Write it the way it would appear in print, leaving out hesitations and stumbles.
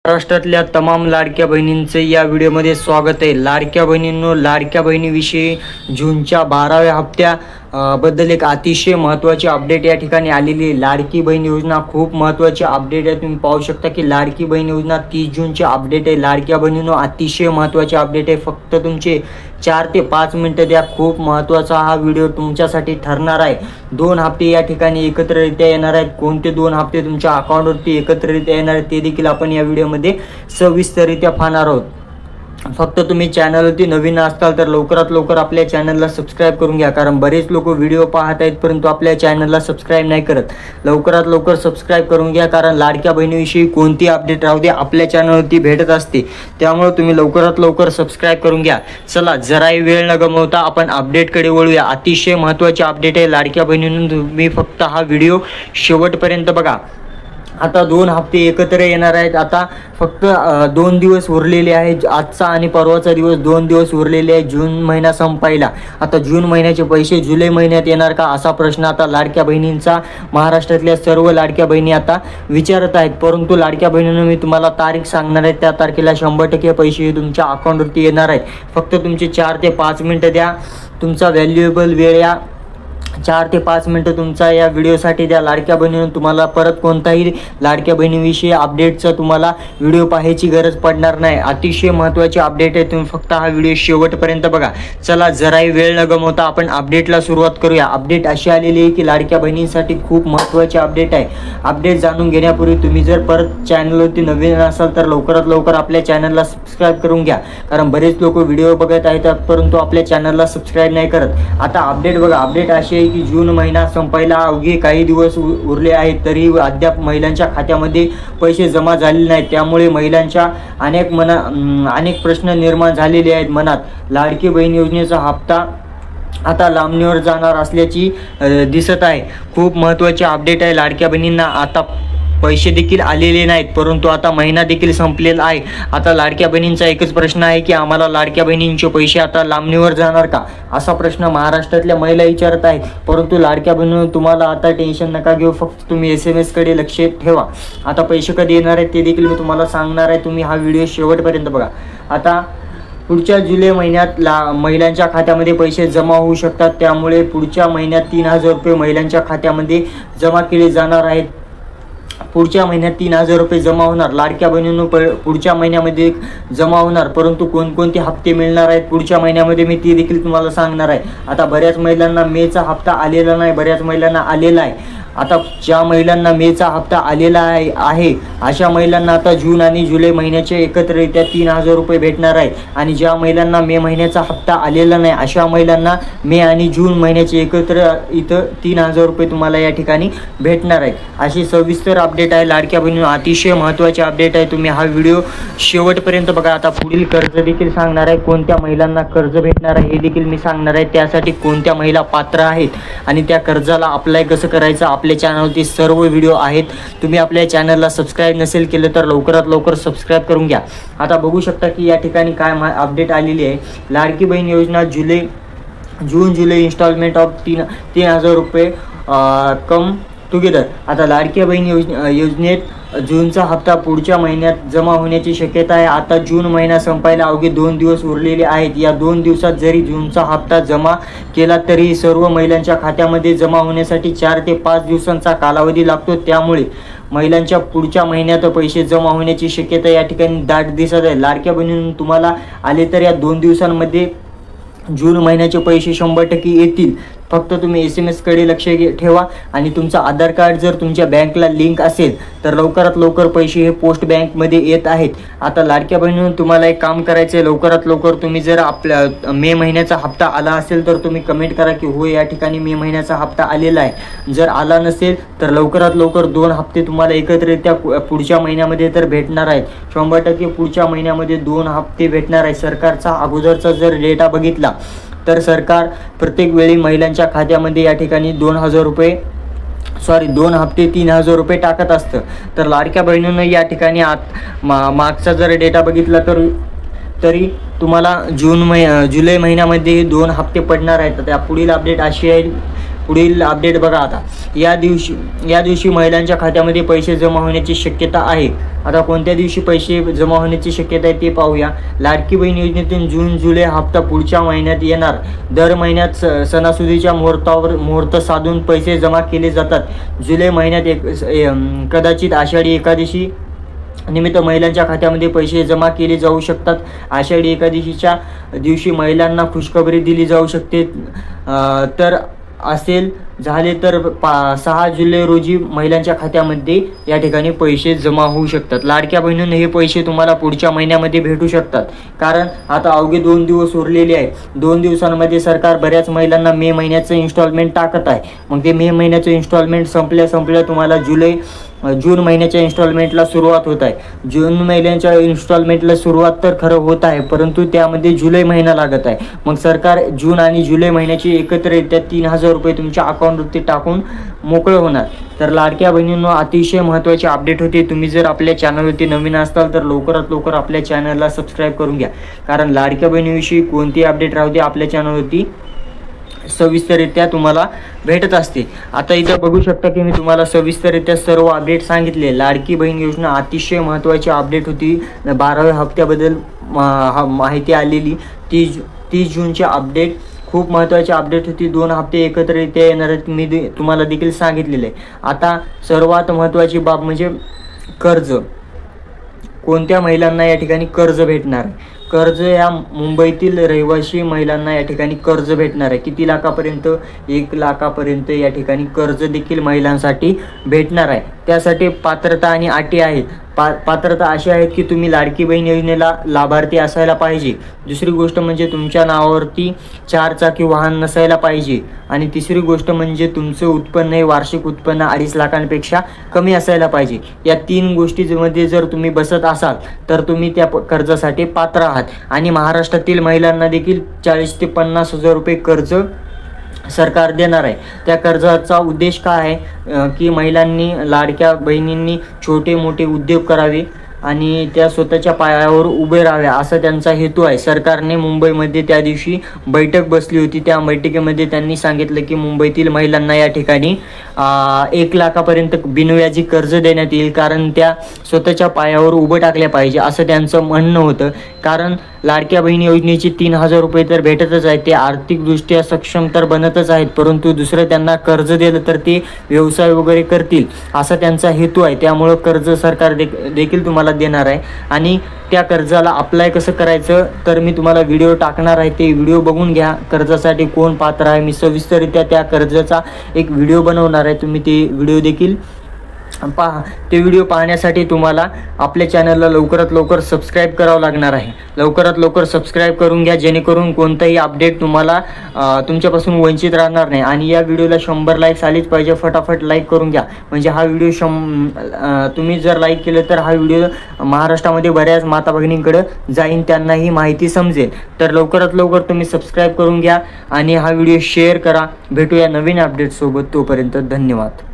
महाराष्ट्रातल्या तमाम लाडक्या बहिणींचे या व्हिडिओमध्ये स्वागत आहे। लाडक्या बहिणींनो, लाडक्या बहिणीविषयी जूनच्या 12व्या हप्त्या बद्दल एक अतिशय महत्त्वाची अपडेट या ठिकाणी आलेली आहे। लाडकी बहीण योजना खूप महत्त्वाची अपडेट आहे। तुम्ही पाहू शकता की लाडकी बहीण योजना 30 जूनची अपडेट आहे। लाडक्या बहिणींनो, अतिशय महत्त्वाची अपडेट आहे। फक्त तुमचे 4 ते 5 मिनिटं द्या। खूप महत्त्वाचा हा व्हिडिओ तुमच्यासाठी ठरणार आहे। 2 हप्ते या ठिकाणी एकत्ररित्या येणार आहेत। कोणते 2 हप्ते तुमच्या अकाउंटवरती एकत्ररित्या येणार आहेत ते देखील आपण या व्हिडिओमध्ये सविस्तररित्या पाहणार आहोत। फक्त तुम्ही चॅनलवरती नवीन असताल तर लवकरात लवकर आपल्या चॅनलला सबस्क्राईब करून घ्या, कारण बरेच लोक व्हिडिओ पाहत आहेत परंतु आपल्या चॅनलला सबस्क्राईब नाही करत। लवकरात लवकर सबस्क्राईब करून घ्या, कारण लाडक्या बहिणीविषयी कोणती अपडेट राहू दे आपल्या चॅनलवरती भेटत असते, त्यामुळे तुम्ही लवकरात लवकर सबस्क्राईब करून घ्या। चला, जराही वेळ न गमावता आपण अपडेटकडे वळूया। अतिशय महत्त्वाची अपडेट आहे लाडक्या बहिणींनो, तुम्ही फक्त हा व्हिडिओ शेवटपर्यंत बघा। आता 2 हप्ते एकत्र येणार आहेत। आता फक्त 2 दिवस उरलेले आहेत। आजचा आणि परवाचा दिवस 2 दिवस उरलेले आहेत जून महिना संपायला। आता जून महिन्याचे पैसे जुलै महिन्यात येणार का, असा प्रश्न आता लाडक्या बहिणींचा महाराष्ट्रातल्या सर्व लाडक्या बहिणी आता विचारत आहेत। परंतु लाडक्या बहिणींनो, मी तुम्हाला तारीख सांगणार आहे, त्या तारखेला 100% पैसे तुमच्या अकाउंटवरती येणार आहेत। फक्त तुमचे 4 ते 5 मिनिटं द्या। तुमचा व्हॅल्युएबल वेळ या 4 ते 5 मिनिटं तुमचा या व्हिडिओसाठी द्या। लाडक्या बहिणींनो, तुम्हाला परत कोणताही लाडक्या बहिणीविषयी अपडेटचा तुम्हाला व्हिडिओ पाहायची गरज पडणार नाही। अतिशय महत्त्वाची अपडेट आहे, तुम्ही फक्त हा व्हिडिओ शेवटपर्यंत बघा। चला, जराही वेळ न गमावता आपण अपडेटला सुरुवात करूया। अपडेट अशी आलेली आहे की लाडक्या बहिणींसाठी खूप महत्त्वाची अपडेट आहे। अपडेट जाणून घेण्यापूर्वी तुम्ही जर परत चॅनलवरती नवीन असाल तर लवकरात लवकर आपल्या चॅनलला सबस्क्राईब करून घ्या, कारण बरेच लोक व्हिडिओ बघत आहेत परंतु आपल्या चॅनलला सबस्क्राईब नाही करत। आता अपडेट बघा। अपडेट अशी आहे की जून महिना संपायला अवघे काही दिवस उरले आहेत, तरी अद्याप महिलांच्या खात्यामध्ये पैसे जमा झालेले नाहीत। त्यामुळे महिलांच्या अनेक प्रश्न निर्माण झालेले आहेत मनात। लाडकी बहीण योजनेचा हप्ता आता लांबणीवर जाणार असल्याची दिसत आहे। खूप महत्त्वाची अपडेट आहे लाडक्या बहिणींना। आता पैसे देखील आलेले नाहीत, परंतु आता महिना देखील संपलेला आहे। आता लाडक्या बहिणींचा एकच प्रश्न आहे की आम्हाला लाडक्या बहिणींचे पैसे आता लांबणीवर जाणार का, असा प्रश्न महाराष्ट्रातल्या महिला विचारत आहेत। परंतु लाडक्या बहिणींनो, तुम्हाला आता टेन्शन नका घेऊ, फक्त तुम्ही SMS कडे लक्ष ठेवा। आता पैसे कधी येणार आहेत ते देखील मी तुम्हाला सांगणार आहे, तुम्ही हा व्हिडिओ शेवटपर्यंत बघा। आता पुढच्या जुलै महिन्यात महिलांच्या खात्यामध्ये पैसे जमा होऊ शकतात, त्यामुळे पुढच्या महिन्यात 3000 रुपये महिलांच्या खात्यामध्ये जमा केले जाणार आहेत। पुढच्या महिन्यात 3000 रुपये जमा होणार। लाडक्या बहिणींनो, पुढच्या महिन्यामध्ये जमा होणार, परंतु कोणकोणते हप्ते मिळणार आहेत पुढच्या महिन्यामध्ये मी ते देखील तुम्हाला सांगणार आहे। आता बऱ्याच महिलांना मेचा हप्ता आलेला नाही, बऱ्याच महिलांना आलेला आहे। आता ज्या महिलांना मेचा हप्ता आलेला आहे अशा महिलांना आता जून आणि जुलै महिन्याचे एकत्ररित्या 3000 रुपये भेटणार आहेत। आणि ज्या महिलांना मे महिन्याचा हप्ता आलेला नाही अशा महिलांना मे आणि जून महिन्याचे एकत्र इथं 3000 रुपये तुम्हाला या ठिकाणी भेटणार आहेत। अशी सविस्तर अपडेट आहे लाडक्या बहिणींनो, अतिशय महत्त्वाची अपडेट आहे। तुम्ही हा व्हिडिओ शेवटपर्यंत बघा। आता पुढील कर्ज देखील सांगणार आहे, कोणत्या महिलांना कर्ज भेटणार आहे हे देखील मी सांगणार आहे। त्यासाठी कोणत्या महिला पात्र आहेत आणि त्या कर्जाला अप्लाय कसं करायचं आपल्या चॅनलवरती सर्व व्हिडिओ आहेत। तुम्ही आपल्या चॅनलला सबस्क्राईब नसेल केलं तर लवकरात लवकर सबस्क्राईब करून घ्या। आता बघू शकता की या ठिकाणी काय अपडेट आलेली आहे। लाडकी बहीण योजना जून जुलै इन्स्टॉलमेंट ऑफ 3000 रुपये कम टुगेदर। आता लाडकी बहीण योजनेत जूनचा हप्ता पुढच्या महिन्यात जमा होण्याची शक्यता आहे। आता जून महिना संपायला अवघे 2 दिवस उरलेले आहेत। या 2 दिवसात जरी जूनचा हप्ता जमा केला तरी सर्व महिलांच्या खात्यामध्ये जमा होण्यासाठी 4 ते 5 दिवसांचा कालावधी लागतो। त्यामुळे महिलांच्या पुढच्या महिन्यात पैसे जमा होण्याची शक्यता या ठिकाणी दाट दिसत आहे। लाडक्या बहिणींनो, तुम्हाला आले तर या 2 दिवसांमध्ये जून महिन्याचे पैसे 100% येतील। फक्त तुम्ही SMS कडे लक्ष ठेवा आणि तुमचा आधार कार्ड जर तुमच्या बँकला लिंक असेल तर लवकरात लवकर पैसे हे पोस्ट बँकमध्ये येत आहेत। आता लाडक्या बहिणींनो, तुम्हाला एक काम करायचं आहे, लवकरात लवकर तुम्ही जर आपल्या मे महिन्याचा हप्ता आला असेल तर तुम्ही कमेंट करा की हो या ठिकाणी मे महिन्याचा हप्ता आलेला आहे। जर आला नसेल तर लवकरात लवकर 2 हप्ते तुम्हाला एकत्रित्या पुढच्या महिन्यामध्ये तर भेटणार आहेत। 100% पुढच्या महिन्यामध्ये 2 हप्ते भेटणार आहे। सरकारचा अगोदरचा जर डेटा बघितला तर सरकार प्रत्येक वेळी महिलांच्या खात्यामध्ये या ठिकाणी 2 हप्ते 3000 रुपये टाकत असतं। तर लाडक्या बहिणींनो, या ठिकाणी मागचा जर डेटा बघितला तरी तुम्हाला जुलै महिन्यामध्ये 2 हप्ते पडणार आहेत। त्या पुढील अपडेट अशी आहे पुढील अपडेट बघा आता. या दिवशी महिलांच्या खात्यामध्ये पैसे जमा होण्याची शक्यता आहे. आता कोणत्या दिवशी पैसे जमा होण्याची शक्यता आहे ते पाहूया. लाडकी बहीण योजनेतून जून जुलै हप्ता पुढच्या महिन्यात येणार. दर महिन्यात सणासुदीच्या मुहूर्त साधून पैसे जमा केले जातात. जुलै महिन्यात कदाचित आषाढी एकादशी निमित्त महिलांच्या खात्यामध्ये पैसे जमा केले जाऊ शकतात. आषाढी एकादशीच्या दिवशी महिलांना खुशखबरी दिली जाऊ शकते. तर असेल झाले तर 6 जुलै रोजी महिलांच्या खात्यामध्ये या ठिकाणी पैसे जमा होऊ शकतात. लाडक्या बहिणींना हे पैसे तुम्हाला पुढच्या महिन्यामध्ये भेटू शकतात. कारण आता अवघे 2 दिवस उरलेले आहेत. 2 दिवसांमध्ये सरकार बऱ्याच महिलांना मे महिन्याचं इन्स्टॉलमेंट टाकत आहे. मग ते मे महिन्याचं इन्स्टॉलमेंट संपल्या तुम्हाला जून महिन्याच्या इन्स्टॉलमेंटला सुरुवात होत आहे. जून महिन्याच्या इन्स्टॉलमेंटला सुरुवात तर खरं होत आहे, परंतु त्यामध्ये जुलै महिना लागत आहे. मग सरकार जून आणि जुलै महिन्याची एकत्रित्या 3000 रुपये तुमच्या अकाउंटवरती टाकून मोकळं होणार. तर लाडक्या बहिणींनो, अतिशय महत्त्वाची अपडेट होती. तुम्ही जर आपल्या चॅनलवरती नवीन असाल तर लवकरात लवकर आपल्या चॅनलला सबस्क्राईब करून घ्या. कारण लाडक्या बहिणीविषयी कोणती अपडेट राहू दे आपल्या चॅनलवरती सविस्तररित्या तुम्हाला भेटत असते. आता इथं बघू शकता की मी तुम्हाला सविस्तररित्या सर्व अपडेट सांगितले. लाडकी बहीण योजना अतिशय महत्त्वाची अपडेट होती. 12व्या हप्त्याबद्दल माहिती आलेली. 30 जूनचे अपडेट खूप महत्त्वाची अपडेट होती. 2 हप्ते एकत्रित्या येणार आहेत, मी तुम्हाला देखील सांगितलेलं आहे. आता सर्वात महत्त्वाची बाब म्हणजे कर्ज. कोणत्या महिलांना या ठिकाणी कर्ज भेटणार आहे? कर्ज या मुंबईतील रहिवासी महिलांना या ठिकाणी कर्ज भेटणार आहे. किती लाखापर्यंत? 1 लाखापर्यंत या ठिकाणी कर्ज देखील महिलांसाठी भेटणार आहे. त्यासाठी पात्रता आणि अटी आहेत. पात्रता अशी आहेत की तुम्ही लाडकी बहीण योजनेला लाभार्थी असायला पाहिजे. दुसरी गोष्ट म्हणजे तुमच्या नावावरती 4 चाकी वाहन नसायला पाहिजे. आणि तिसरी गोष्ट म्हणजे तुमचं उत्पन्न हे वार्षिक उत्पन्न 2.5 लाखांपेक्षा कमी असायला पाहिजे. या 3 गोष्टींमध्ये जर तुम्ही बसत असाल तर तुम्ही त्या कर्जासाठी पात्र आहात. आणि महाराष्ट्रातील महिलांना देखील 40 ते 50 हजार रुपये कर्ज सरकार देणार आहे. त्या कर्जाचा उद्देश काय आहे की महिलांनी, लाडक्या बहिणींनी छोटे मोठे उद्योग करावे आणि त्या स्वतःच्या पायावर उभे राहाव्या असा त्यांचा हेतू आहे. सरकारने मुंबईमध्ये त्या दिवशी बैठक बसली होती. त्या बैठकीमध्ये त्यांनी सांगितलं की मुंबईतील महिलांना या ठिकाणी 1 लाखापर्यंत बिनव्याजी कर्ज देण्यात येईल. कारण त्या स्वतःच्या पायावर उभं टाकल्या पाहिजे असं त्यांचं म्हणणं होतं. कारण लाडक्या बहीण योजनेचे 3000 रुपये तर भेटतच आहेत. ते आर्थिकदृष्ट्या सक्षम तर बनतच आहेत, परंतु दुसरं त्यांना कर्ज दिलं तर ते व्यवसाय वगैरे करतील असा त्यांचा हेतू आहे. त्यामुळं कर्ज सरकार देखील तुम्हाला देणार आहे. आणि त्या कर्जाला अप्लाय कसं करायचं तर मी तुम्हाला व्हिडिओ टाकणार आहे. ते व्हिडिओ बघून घ्या. कर्जासाठी कोण पात्र आहे मी सविस्तररित्या त्या कर्जाचा एक व्हिडिओ बनवणार आहे. तुम्ही ते व्हिडिओ देखील पहा. ते व्हिडिओ पाहण्यासाठी तुम्हाला आपल्या चॅनलला लवकरात लवकर सबस्क्राईब करावं लागणार आहे. लवकरात लवकर सबस्क्राईब करून घ्या, जेणेकरून कोणताही अपडेट तुम्हाला तुमच्यापासून वंचित राहणार नाही. आणि या व्हिडिओला 100 लाईक्स आलीच पाहिजे. फटाफट लाईक करून घ्या. म्हणजे हा व्हिडिओ तुम्ही जर लाईक केलं तर हा व्हिडिओ महाराष्ट्रामध्ये बऱ्याच माता भगिनींकडे जाईन, त्यांनाही माहिती समजेल. तर लवकरात लवकर तुम्ही सबस्क्राईब करून घ्या आणि हा व्हिडिओ शेअर करा. भेटूया नवीन अपडेटसोबत. तोपर्यंत धन्यवाद.